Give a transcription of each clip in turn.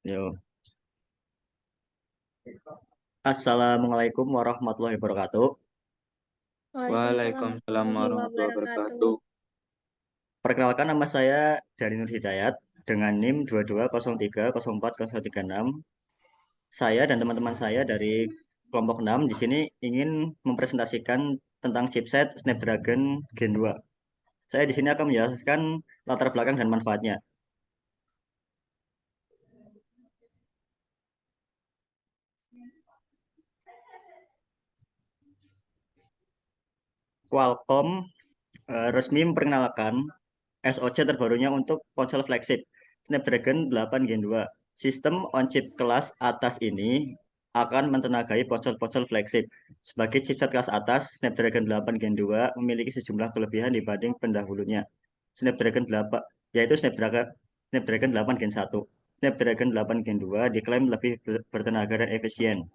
Yo. Assalamualaikum warahmatullahi wabarakatuh. Waalaikumsalam Waalaikumsalam warahmatullahi warahmatullahi wabarakatuh. wabarakatuh. Perkenalkan, nama saya Dari Nur Hidayat dengan NIM 22030436. Saya dan teman-teman saya dari kelompok 6 di sini ingin mempresentasikan tentang chipset Snapdragon Gen 2. Saya di sini akan menjelaskan latar belakang dan manfaatnya. Qualcomm resmi memperkenalkan SoC terbarunya untuk ponsel flagship Snapdragon 8 Gen 2. Sistem on-chip kelas atas ini akan mentenagai ponsel-ponsel flagship. Sebagai chipset kelas atas, Snapdragon 8 Gen 2 memiliki sejumlah kelebihan dibanding pendahulunya. Snapdragon 8 yaitu Snapdragon 8 Gen 1. Snapdragon 8 Gen 2 diklaim lebih bertenaga dan efisien.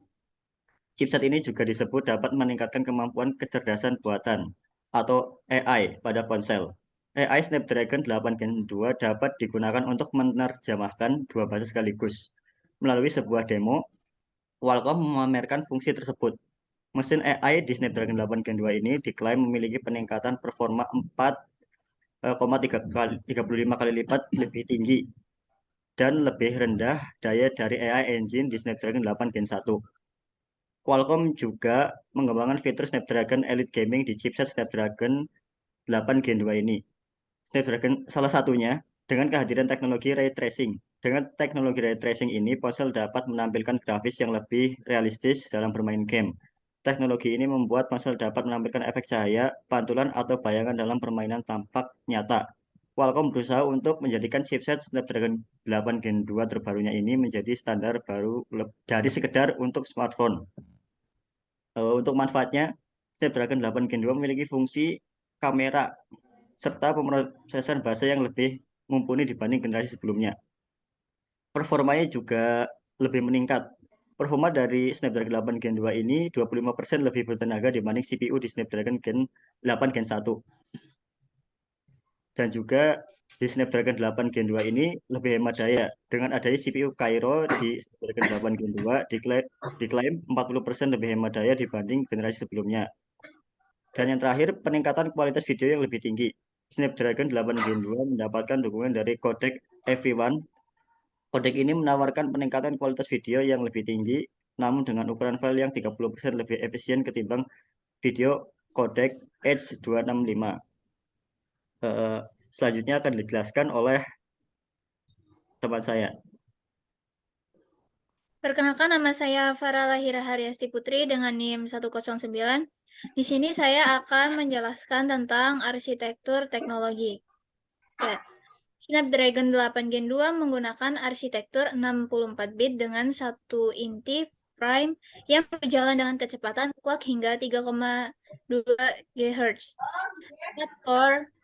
Chipset ini juga disebut dapat meningkatkan kemampuan kecerdasan buatan atau AI pada ponsel. AI Snapdragon 8 Gen 2 dapat digunakan untuk menerjemahkan dua bahasa sekaligus. Melalui sebuah demo, Qualcomm memamerkan fungsi tersebut. Mesin AI di Snapdragon 8 Gen 2 ini diklaim memiliki peningkatan performa 4,35 kali lipat lebih tinggi dan lebih rendah daya dari AI engine di Snapdragon 8 Gen 1. Qualcomm juga mengembangkan fitur Snapdragon Elite Gaming di chipset Snapdragon 8 Gen 2 ini. Snapdragon salah satunya dengan kehadiran teknologi ray tracing. Dengan teknologi ray tracing ini, ponsel dapat menampilkan grafis yang lebih realistis dalam bermain game. Teknologi ini membuat ponsel dapat menampilkan efek cahaya, pantulan, atau bayangan dalam permainan tampak nyata. Qualcomm berusaha untuk menjadikan chipset Snapdragon 8 Gen 2 terbarunya ini menjadi standar baru dari sekedar untuk smartphone. Untuk manfaatnya, Snapdragon 8 Gen 2 memiliki fungsi kamera serta pemrosesan bahasa yang lebih mumpuni dibanding generasi sebelumnya. Performanya juga lebih meningkat. Performa dari Snapdragon 8 Gen 2 ini 25% lebih bertenaga dibanding CPU di Snapdragon Gen 8 Gen 1. Dan juga di Snapdragon 8 Gen 2 ini lebih hemat daya. Dengan adanya CPU Cairo di Snapdragon 8 Gen 2 diklaim 40% lebih hemat daya dibanding generasi sebelumnya. Dan yang terakhir, peningkatan kualitas video yang lebih tinggi. Snapdragon 8 Gen 2 mendapatkan dukungan dari kodek FV1. Kodek ini menawarkan peningkatan kualitas video yang lebih tinggi, namun dengan ukuran file yang 30% lebih efisien ketimbang video kodek H265. Eh, Selanjutnya akan dijelaskan oleh teman saya. Perkenalkan, nama saya Farah Lahira Haryasti Putri dengan NIM 109. Di sini saya akan menjelaskan tentang arsitektur teknologi. Ya. Snapdragon 8 Gen 2 menggunakan arsitektur 64 bit dengan satu inti prime yang berjalan dengan kecepatan clock hingga 3,2 GHz. Core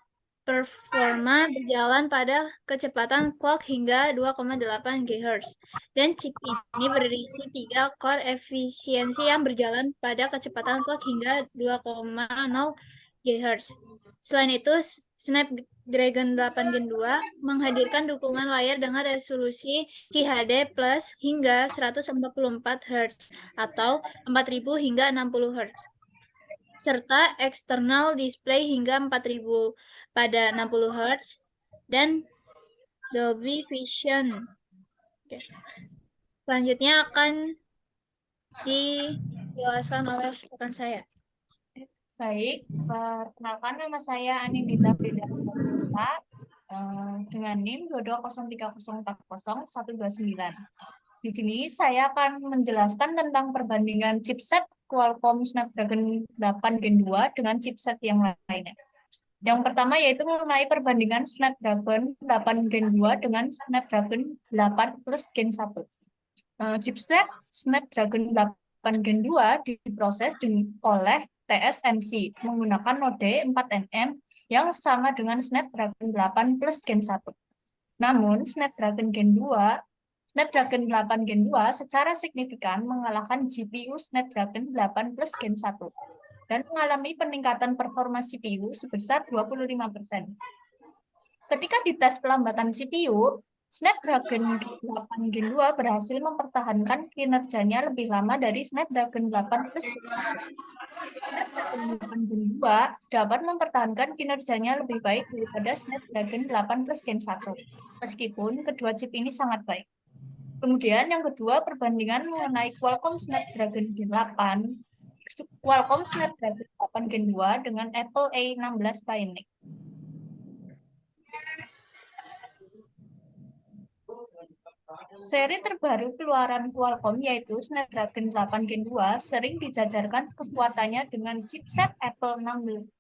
performa berjalan pada kecepatan clock hingga 2,8 GHz. Dan chip ini berisi 3 core efisiensi yang berjalan pada kecepatan clock hingga 2,0 GHz. Selain itu, Snapdragon 8 Gen 2 menghadirkan dukungan layar dengan resolusi QHD plus hingga 144 Hz atau 4000 hingga 60 Hz serta eksternal display hingga 4000 pada 60 Hz dan Dolby Vision. Oke. Selanjutnya akan dijelaskan oleh rekan saya. Baik, perkenalkan nama saya Anindita Frida dengan NIM 2203040 Di sini saya akan menjelaskan tentang perbandingan chipset Qualcomm Snapdragon 8 Gen 2 dengan chipset yang lainnya. Yang pertama yaitu mengenai perbandingan Snapdragon 8 Gen 2 dengan Snapdragon 8 plus Gen 1. Chipset Snapdragon 8 Gen 2 diproses oleh TSMC menggunakan node 4nm yang sama dengan Snapdragon 8 plus Gen 1. Namun, Snapdragon 8 Gen 2 secara signifikan mengalahkan GPU Snapdragon 8 plus Gen 1 dan mengalami peningkatan performa CPU sebesar 25%. Ketika dites pelambatan CPU, Snapdragon 8 Gen 2 berhasil mempertahankan kinerjanya lebih lama dari Snapdragon 8 Plus Gen 1. Snapdragon 8 Gen 2 dapat mempertahankan kinerjanya lebih baik daripada Snapdragon 8 Plus Gen 1, meskipun kedua chip ini sangat baik. Kemudian yang kedua, perbandingan mengenai Qualcomm Snapdragon Gen 8, Qualcomm Snapdragon 8 Gen 2 dengan Apple A16 Bionic. Seri terbaru keluaran Qualcomm yaitu Snapdragon 8 Gen 2 sering dijajarkan kekuatannya dengan chipset Apple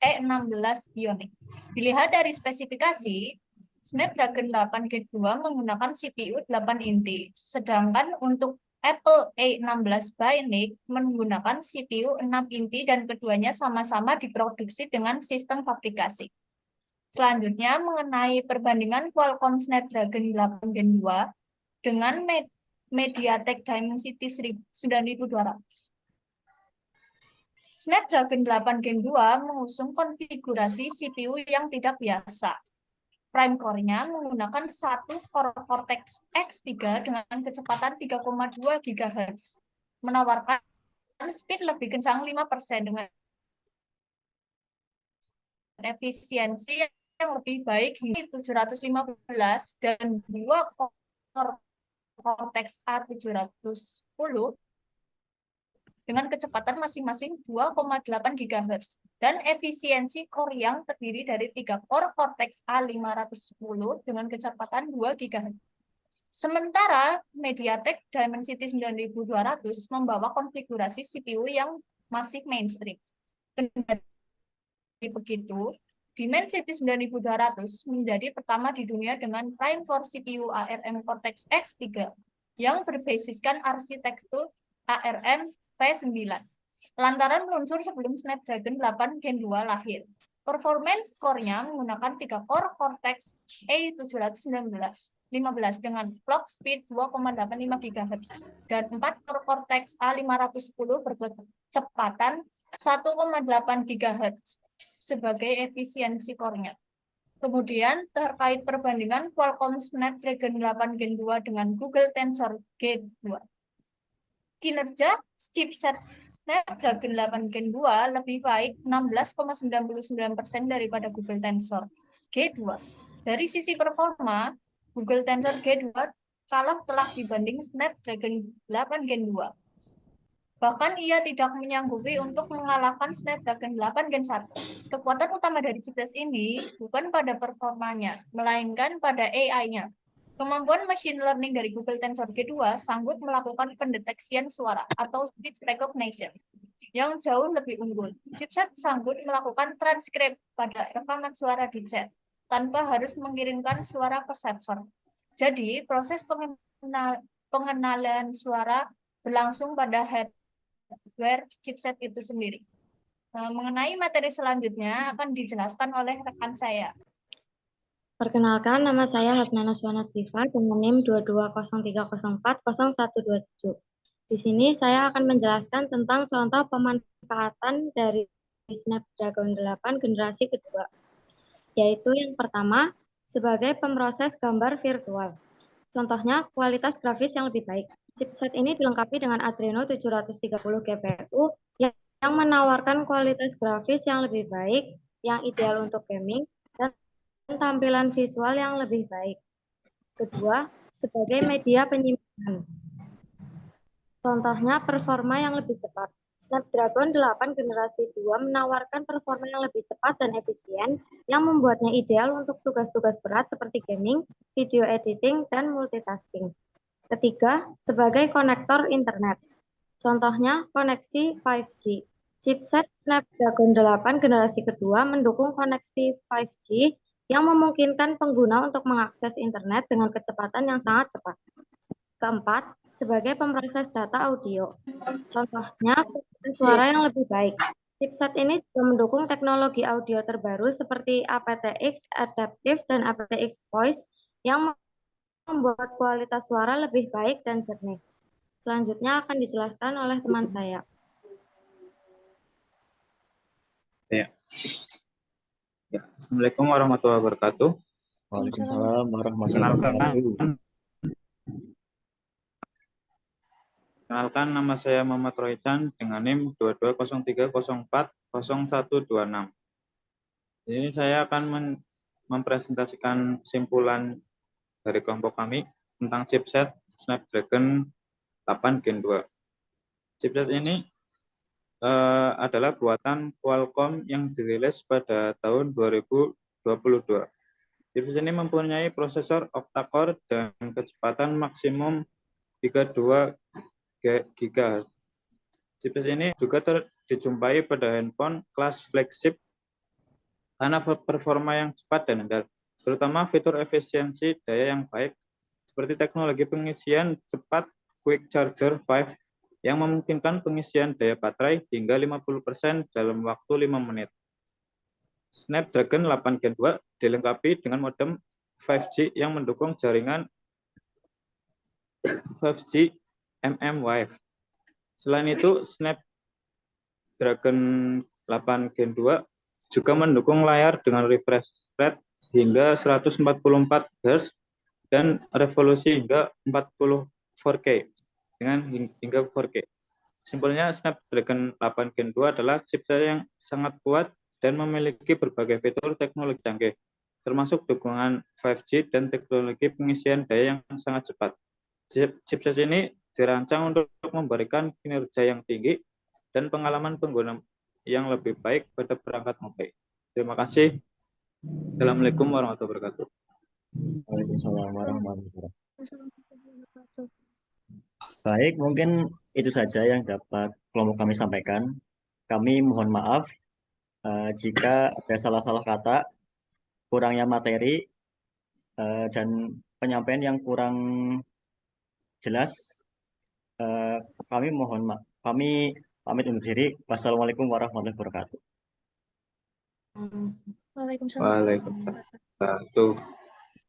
A16 Bionic. Dilihat dari spesifikasi, Snapdragon 8 Gen 2 menggunakan CPU 8 inti, sedangkan untuk Apple A16 Bionic menggunakan CPU 6 inti dan keduanya sama-sama diproduksi dengan sistem fabrikasi. Selanjutnya, mengenai perbandingan Qualcomm Snapdragon 8 Gen 2 dengan MediaTek Dimensity 9200. Snapdragon 8 Gen 2 mengusung konfigurasi CPU yang tidak biasa. Prime core-nya menggunakan satu core Cortex X3 dengan kecepatan 3,2 GHz, menawarkan speed lebih kencang 5% dengan efisiensi yang lebih baik hingga 715 dan dua core Cortex A710 dengan kecepatan masing-masing 2,8 GHz dan efisiensi core yang terdiri dari 3 core Cortex A510 dengan kecepatan 2 GHz. Sementara MediaTek Dimensity 9200 membawa konfigurasi CPU yang masih mainstream. Begitu, Dimensity 9200 menjadi pertama di dunia dengan prime core CPU ARM Cortex X3 yang berbasiskan arsitektur ARM P9. Lantaran meluncur sebelum Snapdragon 8 Gen 2 lahir. Performance core-nya menggunakan 3 core Cortex A719 15 dengan clock speed 2,85 GHz dan 4 core Cortex A510 berkecepatan 1,8 GHz sebagai efisiensi core-nya. Kemudian terkait perbandingan Qualcomm Snapdragon 8 Gen 2 dengan Google Tensor G2. Kinerja chipset Snapdragon 8 Gen 2 lebih baik 16,99% daripada Google Tensor G2. Dari sisi performa, Google Tensor G2 kalah telak dibanding Snapdragon 8 Gen 2. Bahkan ia tidak menyanggupi untuk mengalahkan Snapdragon 8 Gen 1. Kekuatan utama dari chipset ini bukan pada performanya, melainkan pada AI-nya. Kemampuan machine learning dari Google Tensor G2 sanggup melakukan pendeteksian suara atau speech recognition yang jauh lebih unggul. Chipset sanggup melakukan transkrip pada rekaman suara di chat tanpa harus mengirimkan suara ke server. Jadi, proses pengenalan suara berlangsung pada hardware chipset itu sendiri. Mengenai materi selanjutnya akan dijelaskan oleh rekan saya. Perkenalkan, nama saya Hasnana Swanat Siva dengan NIM 2203040127. Di sini saya akan menjelaskan tentang contoh pemanfaatan dari Snapdragon 8 generasi kedua, yaitu yang pertama, sebagai pemroses gambar virtual. Contohnya, kualitas grafis yang lebih baik. Chipset ini dilengkapi dengan Adreno 730 GPU yang menawarkan kualitas grafis yang lebih baik, yang ideal untuk gaming, dan tampilan visual yang lebih baik. Kedua, sebagai media penyimpanan. Contohnya, performa yang lebih cepat. Snapdragon 8 generasi 2 menawarkan performa yang lebih cepat dan efisien yang membuatnya ideal untuk tugas-tugas berat seperti gaming, video editing, dan multitasking. Ketiga, sebagai konektor internet. Contohnya, koneksi 5G. Chipset Snapdragon 8 generasi kedua mendukung koneksi 5G yang memungkinkan pengguna untuk mengakses internet dengan kecepatan yang sangat cepat. Keempat, sebagai pemroses data audio. Contohnya, suara yang lebih baik. Chipset ini juga mendukung teknologi audio terbaru seperti aptX Adaptive dan aptX Voice yang membuat kualitas suara lebih baik dan jernih. Selanjutnya akan dijelaskan oleh teman saya. Ya. Assalamualaikum warahmatullahi wabarakatuh. Waalaikumsalam warahmatullahi Kenalkan, wabarakatuh. kenalkan nama saya Muhammad Rohichan dengan NIM 2203040126. Ini saya akan mempresentasikan kesimpulan dari kelompok kami tentang chipset Snapdragon 8 Gen 2. Chipset ini adalah buatan Qualcomm yang dirilis pada tahun 2022. Chipset ini mempunyai prosesor octa-core dan kecepatan maksimum 32 GHz. Chipset ini juga dijumpai pada handphone kelas flagship karena performa yang cepat dan handal, terutama fitur efisiensi daya yang baik seperti teknologi pengisian cepat Quick Charger 5 yang memungkinkan pengisian daya baterai hingga 50% dalam waktu 5 menit. Snapdragon 8 Gen 2 dilengkapi dengan modem 5G yang mendukung jaringan 5G mmWave. Selain itu, Snapdragon 8 Gen 2 juga mendukung layar dengan refresh rate hingga 144 Hz dan resolusi hingga 4K dengan hingga 4K. Simpelnya, Snapdragon 8 Gen 2 adalah chipset yang sangat kuat dan memiliki berbagai fitur teknologi canggih, termasuk dukungan 5G dan teknologi pengisian daya yang sangat cepat. Chipset ini dirancang untuk memberikan kinerja yang tinggi dan pengalaman pengguna yang lebih baik pada perangkat mobil. Terima kasih. Assalamualaikum warahmatullahi wabarakatuh. Waalaikumsalam warahmatullahi wabarakatuh. Baik, mungkin itu saja yang dapat kelompok kami sampaikan. Kami mohon maaf jika ada salah-salah kata, kurangnya materi, dan penyampaian yang kurang jelas. Kami mohon maaf. Kami pamit undur diri. Wassalamualaikum warahmatullahi wabarakatuh. Waalaikumsalam. Waalaikumsalam.